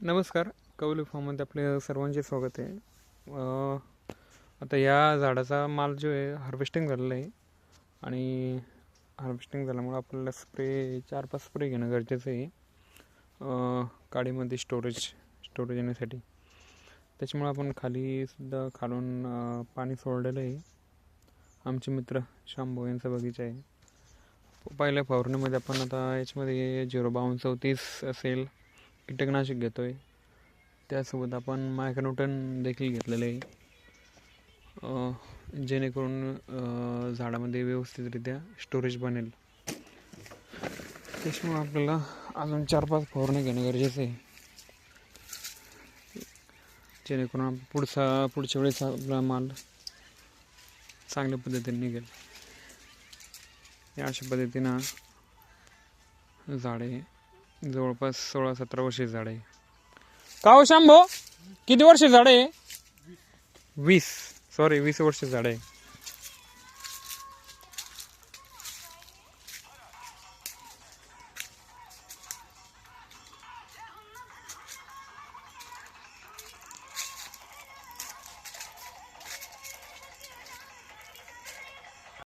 नमस्कार. कौली फार्ममध्ये आपले सर्वांचे स्वागत आहे. आता या झाडाचा माल जो आहे हार्वेस्टिंग झालेला आहे आणि हार्वेस्टिंग झाल्यामुळे आपल्याला स्प्रे 4-5 स्प्रे घेणं गरजेचं आहे काडीमध्ये स्टोरेज येण्यासाठी. त्याच्यामुळे आपण खालून पाणी सोडलेलं आहे. आमचे मित्र शांभू यांचा बगीचा आहे. पहिल्या फवारणीमध्ये आपण आता याच्यामध्ये 05234 असेल कीटकनाशक घेतो आहे. त्यासोबत आपण मायक्रोन्यूटन देखील घेतलेलं आहे, जेणेकरून झाडामध्ये व्यवस्थितरित्या स्टोरेज बनेल. त्याच्यामुळे आपल्याला अजून 4-5 फवारणी घेणं गरजेचं आहे, जेणेकरून पुढच्या वेळेस आपला माल चांगल्या पद्धतीने निघेल. या अशा पद्धतीनं झाडे जवळपास 16-17 वर्षाची झाड आहे. का हो शांभो, किती वर्ष झाड आहे? 20 वर्ष झाड आहे.